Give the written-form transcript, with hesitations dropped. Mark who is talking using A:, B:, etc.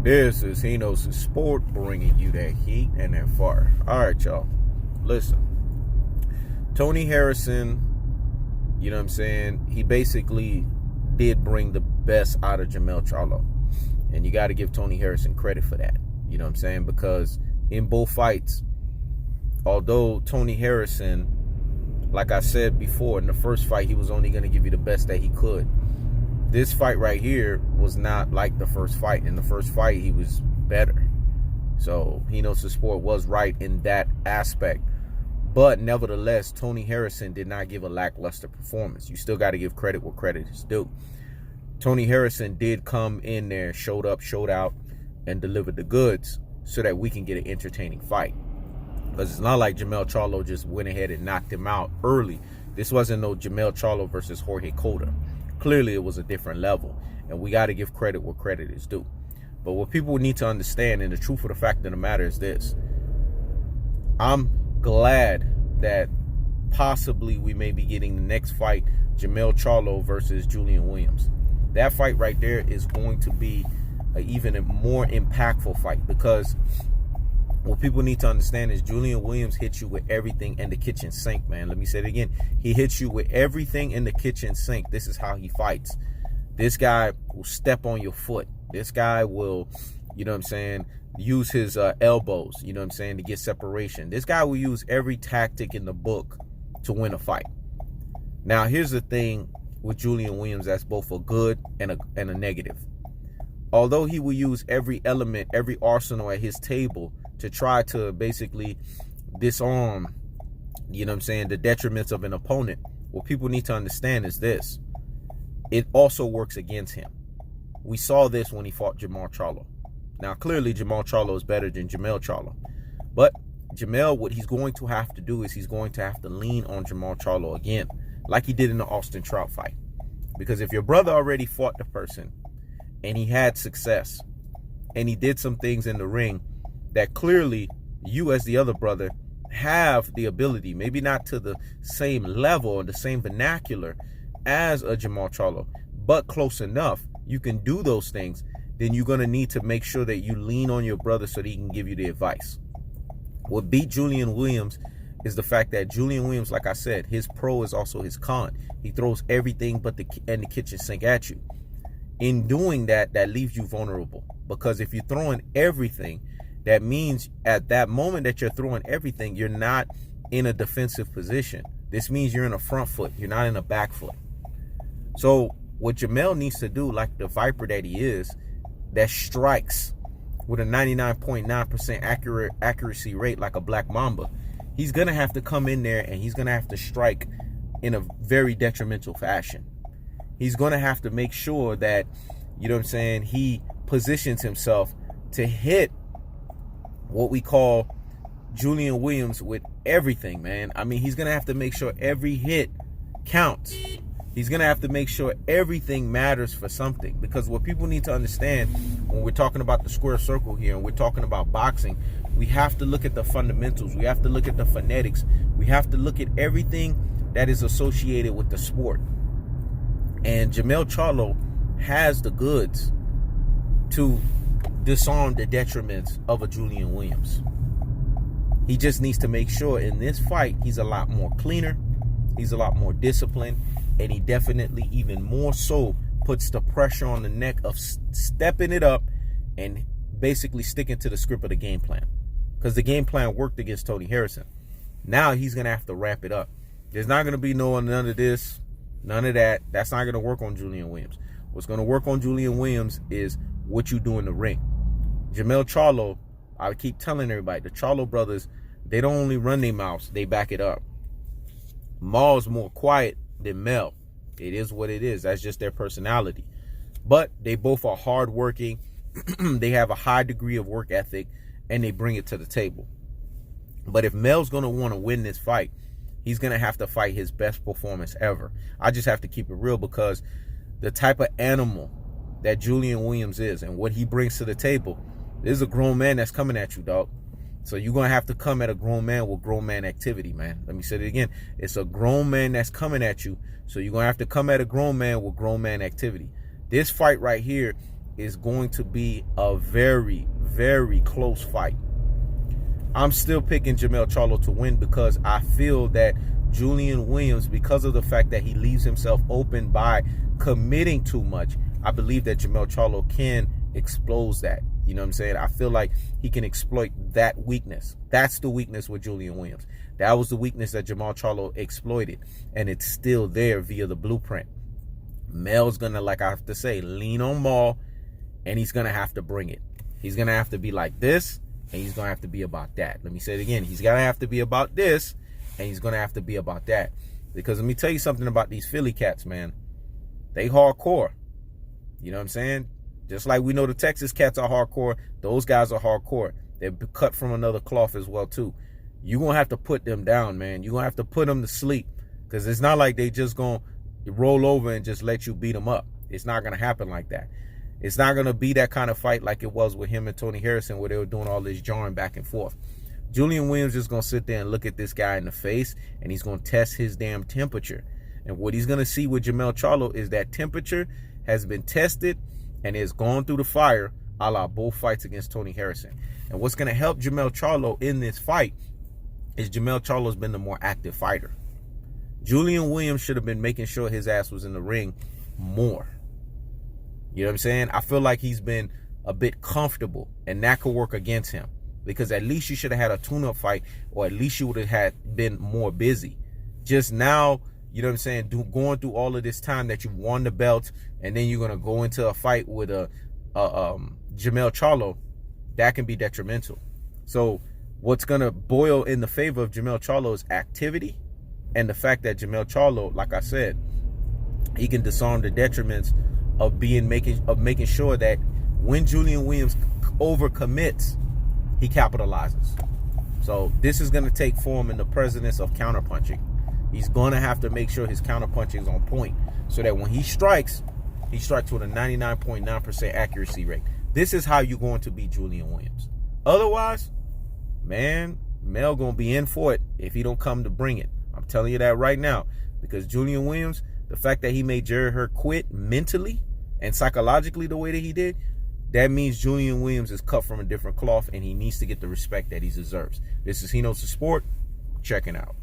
A: This is Hino's Sport, bringing you that heat and that fire. All right, y'all. Listen. Tony Harrison, you know what I'm saying? He basically did bring the best out of Jermell Charlo. And you got to give Tony Harrison credit for that. You know what I'm saying? Because in both fights, although Tony Harrison, like I said before, in the first fight, he was only going to give you the best that he could. This fight right here was not like the first fight. In the first fight, he was better. So, Hino's Sport was right in that aspect. But nevertheless, Tony Harrison did not give a lackluster performance. You still got to give credit where credit is due. Tony Harrison did come in there, showed up, showed out, and delivered the goods so that we can get an entertaining fight. Because it's not like Jermell Charlo just went ahead and knocked him out early. This wasn't no Jermell Charlo versus Jorge Cota. Clearly, it was a different level, and we got to give credit where credit is due. But what people need to understand, and the truth of the fact of the matter is this: I'm glad that possibly we may be getting the next fight, Jermell Charlo versus Julian Williams. That fight right there is going to be even a more impactful fight, because what people need to understand is Julian Williams hits you with everything in the kitchen sink, man. Let me say it again. He hits you with everything in the kitchen sink. This is how he fights. This guy will step on your foot. This guy will, you know what I'm saying, use his elbows, you know what I'm saying, to get separation. This guy will use every tactic in the book to win a fight. Now, here's the thing with Julian Williams that's both a good and a negative. Although he will use every element, every arsenal at his table to try to basically disarm, you know what I'm saying, the detriments of an opponent, what people need to understand is this: it also works against him. We saw this when he fought Jermell Charlo. Now, clearly, Jermell Charlo is better than Jermell Charlo. But Jermell, what he's going to have to do is he's going to have to lean on Jermell Charlo again, like he did in the Austin Trout fight. Because if your brother already fought the person and he had success and he did some things in the ring that clearly you as the other brother have the ability, maybe not to the same level or the same vernacular as a Jermell Charlo, but close enough, you can do those things, then you're going to need to make sure that you lean on your brother so that he can give you the advice. What beat Julian Williams is the fact that Julian Williams, like I said, his pro is also his con. He throws everything but the kitchen sink at you. In doing that, that leaves you vulnerable, because if you're throwing everything, that means at that moment that you're throwing everything, you're not in a defensive position. This means you're in a front foot. You're not in a back foot. So what Jermell needs to do, like the Viper that he is, that strikes with a 99.9% accuracy rate like a Black Mamba, he's going to have to come in there and he's going to have to strike in a very detrimental fashion. He's going to have to make sure that, you know what I'm saying, he positions himself to hit what we call Julian Williams with everything, man. I mean, he's going to have to make sure every hit counts. He's going to have to make sure everything matters for something, because what people need to understand when we're talking about the square circle here and we're talking about boxing, we have to look at the fundamentals. We have to look at the phonetics. We have to look at everything that is associated with the sport. And Jermell Charlo has the goods to disarm the detriments of a Julian Williams. He just needs to make sure in this fight he's a lot more cleaner, he's a lot more disciplined, and he definitely even more so puts the pressure on the neck of stepping it up and basically sticking to the script of the game plan. Because the game plan worked against Tony Harrison. Now he's going to have to ramp it up. There's not going to be none of this, none of that. That's not going to work on Julian Williams. What's going to work on Julian Williams is what you do in the ring. Jermell Charlo, I keep telling everybody, the Charlo brothers, they don't only run their mouths, they back it up. Maul's more quiet than Mel. It is what it is. That's just their personality. But they both are hardworking. They have a high degree of work ethic, and they bring it to the table. But if Mel's going to want to win this fight, he's going to have to fight his best performance ever. I just have to keep it real, because the type of animal that Julian Williams is and what he brings to the table, there's a grown man that's coming at you, dog. So you're going to have to come at a grown man with grown man activity, man. Let me say it again. It's a grown man that's coming at you. So you're going to have to come at a grown man with grown man activity. This fight right here is going to be a very, very close fight. I'm still picking Jermell Charlo to win because I feel that Julian Williams, because of the fact that he leaves himself open by committing too much, I believe that Jermell Charlo can expose that. You know what I'm saying? I feel like he can exploit that weakness. That's the weakness with Julian Williams. That was the weakness that Jermell Charlo exploited, and it's still there via the blueprint. Mel's going to, like I have to say, lean on Maul, and he's going to have to bring it. He's going to have to be like this, and he's going to have to be about that. Let me say it again. He's going to have to be about this, and he's going to have to be about that. Because let me tell you something about these Philly cats, man. They hardcore. You know what I'm saying? Just like we know the Texas cats are hardcore, those guys are hardcore. They're cut from another cloth as well, too. You're going to have to put them down, man. You're going to have to put them to sleep. Because it's not like they just going to roll over and just let you beat them up. It's not going to happen like that. It's not going to be that kind of fight like it was with him and Tony Harrison, where they were doing all this jarring back and forth. Julian Williams is going to sit there and look at this guy in the face, and he's going to test his damn temperature. And what he's going to see with Jermell Charlo is that temperature has been tested and is gone through the fire, a la both fights against Tony Harrison. And what's going to help Jermell Charlo in this fight is Jermell Charlo's been the more active fighter. Julian Williams should have been making sure his ass was in the ring more. You know what I'm saying? I feel like he's been a bit comfortable, and that could work against him. Because at least you should have had a tune-up fight, or at least you would have had been more busy. Just now, you know what I'm saying, going through all of this time that you've won the belt, and then you're going to go into a fight with Jermell Charlo, that can be detrimental. So what's going to boil in the favor of Jermell Charlo is activity, and the fact that Jermell Charlo, like I said, he can disarm the detriments of making sure that when Julian Williams overcommits, he capitalizes. So this is going to take form in the presence of counterpunching. He's going to have to make sure his counterpunching is on point, so that when he strikes with a 99.9% accuracy rate. This is how you're going to beat Julian Williams. Otherwise, man, Mel going to be in for it if he don't come to bring it. I'm telling you that right now. Because Julian Williams, the fact that he made Jerry Hurt quit mentally and psychologically the way that he did, that means Julian Williams is cut from a different cloth, and he needs to get the respect that he deserves. This is He Knows the Sport. Checking out.